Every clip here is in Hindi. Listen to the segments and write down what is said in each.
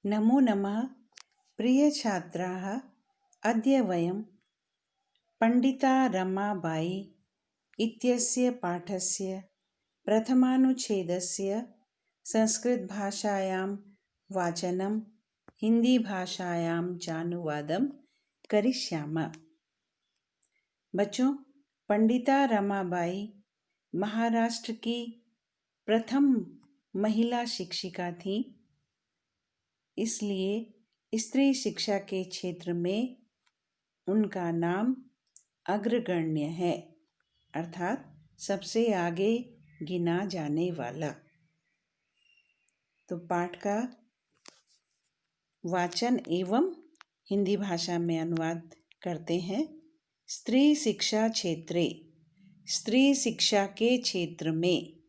नमो नमः प्रिय छात्राः। अद्य वयं पंडिता रमाबाई इत्यस्य पाठस्य प्रथमानुच्छेदस्य संस्कृतभाषायां वाचनं हिंदीभाषायां चानुवादं करिष्यामः। बच्चों, पंडिता रमाबाई महाराष्ट्र की प्रथम महिला शिक्षिका थी, इसलिए स्त्री शिक्षा के क्षेत्र में उनका नाम अग्रगण्य है, अर्थात सबसे आगे गिना जाने वाला। तो पाठ का वाचन एवं हिंदी भाषा में अनुवाद करते हैं। स्त्री शिक्षा क्षेत्रे, स्त्री शिक्षा के क्षेत्र में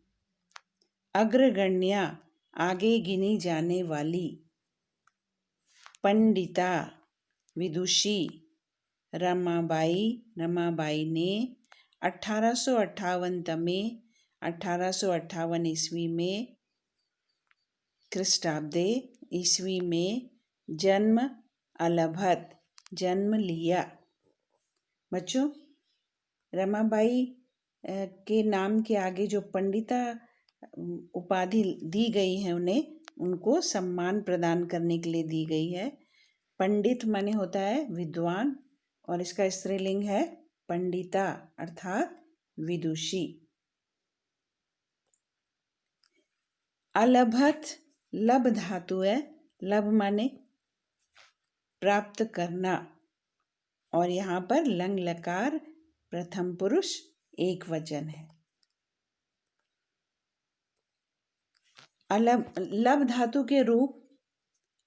अग्रगण्या, आगे गिनी जाने वाली, पंडिता विदुषी रमाबाई ने 1858 ईस्वी में ख्रीष्टाब्दे ईस्वी में जन्म लिया। बच्चों, रमाबाई के नाम के आगे जो पंडिता उपाधि दी गई है उनको सम्मान प्रदान करने के लिए दी गई है। पंडित माने होता है विद्वान, और इसका स्त्रीलिंग है पंडिता अर्थात विदुषी। अलभत लब धातु है। लब माने प्राप्त करना, और यहाँ पर लंग लकार प्रथम पुरुष एक वचन है। लब धातु के रूप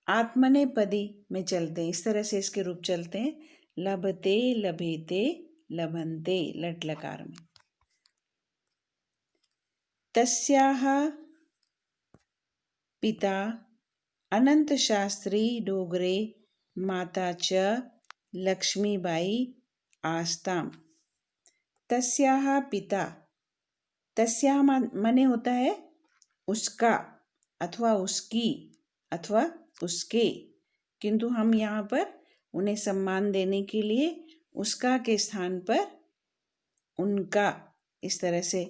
आत्मनेपदी में चलते हैं। इस तरह से इसके रूप चलते हैं, लभते, लभेते, लभन्ते, लट लकार में। तस्याः पिता अनंत शास्त्री डोगरे, माता च लक्ष्मीबाई आस्ताम। तस्याः पिता, तस्याः माने होता है उसका अथवा उसकी अथवा उसके, किंतु हम यहाँ पर उन्हें सम्मान देने के लिए उसका के स्थान पर उनका इस तरह से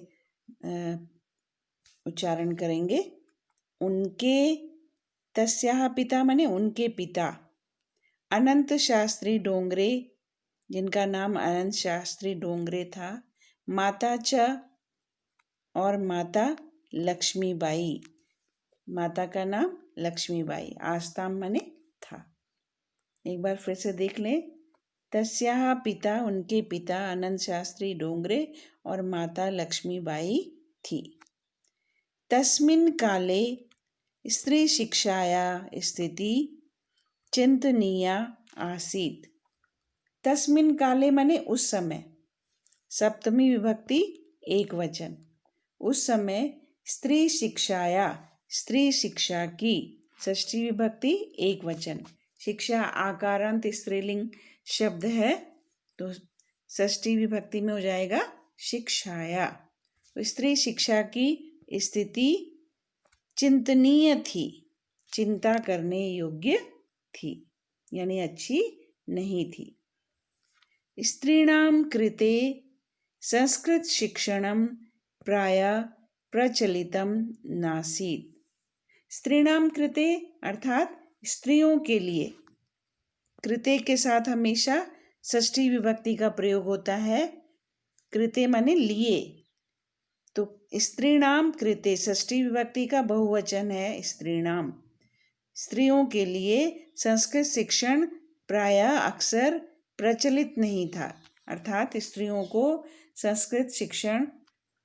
उच्चारण करेंगे। उनके, तस्याः पिता माने उनके पिता, अनंत शास्त्री डोंगरे, जिनका नाम अनंत शास्त्री डोंगरे था, माता च, और माता लक्ष्मीबाई, माता का नाम लक्ष्मीबाई, आस्ताम माने था। एक बार फिर से देख लें। तस्याः पिता, उनके पिता अनंत शास्त्री डोंगरे और माता लक्ष्मीबाई थी। तस्मिन् काले स्त्री शिक्षाया स्थिति चिंतनीया आसीत्। तस्मिन् काले माने उस समय, सप्तमी विभक्ति एक वचन। उस समय स्त्री शिक्षाया, स्त्री शिक्षा की, षष्ठी विभक्ति एक वचन। शिक्षा आकारांत स्त्रीलिंग शब्द है, तो षष्ठी विभक्ति में हो जाएगा शिक्षाया। तो स्त्री शिक्षा की स्थिति चिंतनीय थी, चिंता करने योग्य थी, यानी अच्छी नहीं थी। स्त्रीणां कृते संस्कृत शिक्षणं प्रायः प्रचलितं नासीत्। स्त्रीणां कृते अर्थात स्त्रियों के लिए, कृते के साथ हमेशा षष्ठी विभक्ति का प्रयोग होता है। कृते माने लिए, तो स्त्रीणाम कृते षष्ठी विभक्ति का बहुवचन है स्त्रीणाम। स्त्रियों के लिए संस्कृत शिक्षण प्रायः अक्सर प्रचलित नहीं था, अर्थात स्त्रियों को संस्कृत शिक्षण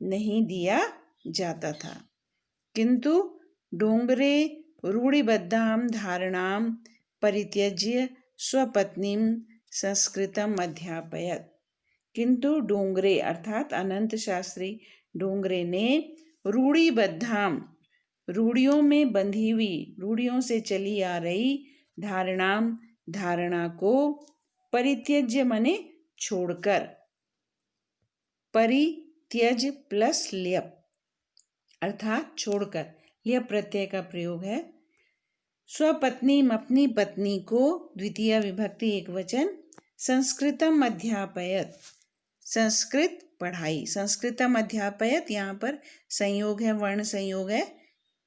नहीं दिया जाता था। किंतु डोंगरे रूढ़िबद्धां धारणां परित्यज्य स्वपत्नीं संस्कृतम् अध्यापयत्। किंतु डोंगरे अर्थात अनंत शास्त्री डोंगरे ने रूढ़िबद्धां, रूढ़ियों में बंधी हुई, रूढ़ियों से चली आ रही, धारणां, धारणा को, परित्यज्य माने छोड़कर, परित्यज प्लस ल्यप अर्थात छोड़कर, ल्यप प्रत्यय का प्रयोग है। स्वपत्नीम अपनी पत्नी को, द्वितीय विभक्ति एकवचन, संस्कृतम अध्यापयत संस्कृत पढ़ाई, संस्कृतम अध्यापयत यहाँ पर संयोग है, वर्ण संयोग है।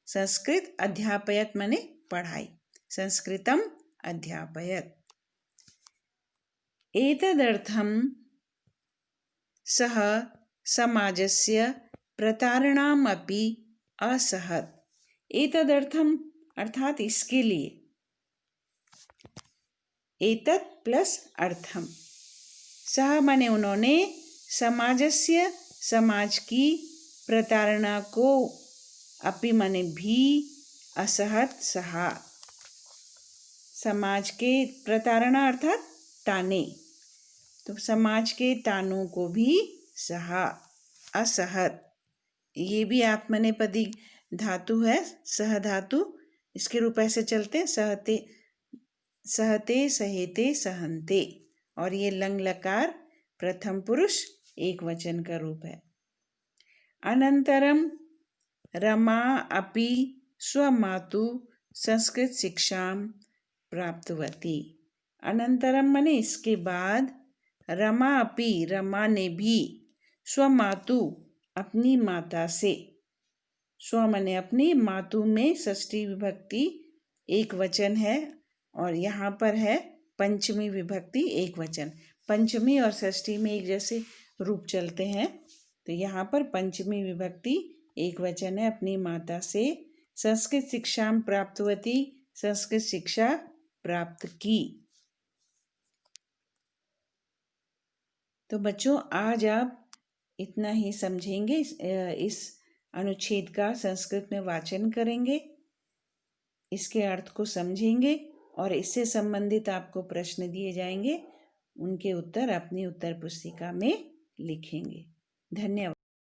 संस्कृत अध्यापयत माने पढ़ाई, संस्कृतम अध्यापयत। एतदर्थं सः समाजस्य प्रतारणाम् अपि असहत्। एतदर्थम अर्थात इसके लिए, एतत् प्लस अर्थम, सह माने उन्होंने, समाजस्य समाज की, प्रतारणा को, अपि माने भी, असहत सहा, समाज के प्रतारणा अर्थात ताने, तो समाज के तानों को भी सहा, असहत। ये भी आत्मनेपदी धातु है, सह धातु, इसके रूप ऐसे चलते हैं, सहते, सहते, सहेते, सहन्ते, और ये लंग लकार प्रथम पुरुष एक वचन का रूप है। अनंतरम रमा अपि स्वमातु संस्कृत शिक्षां प्राप्तवती। अनंतरम माने इसके बाद, रमा अपि रमा ने भी, स्वमातु अपनी माता से, स्व माने अपनी, मातु में षष्ठी विभक्ति एक वचन है, और यहाँ पर है पंचमी विभक्ति एक वचन। पंचमी और षष्ठी में एक जैसे रूप चलते हैं, तो यहाँ पर पंचमी विभक्ति एक वचन है, अपनी माता से संस्कृत शिक्षा प्राप्तवती, संस्कृत शिक्षा प्राप्त की। तो बच्चों, आज आप इतना ही समझेंगे, इस अनुच्छेद का संस्कृत में वाचन करेंगे, इसके अर्थ को समझेंगे, और इससे संबंधित आपको प्रश्न दिए जाएंगे, उनके उत्तर अपनी उत्तर पुस्तिका में लिखेंगे। धन्यवाद।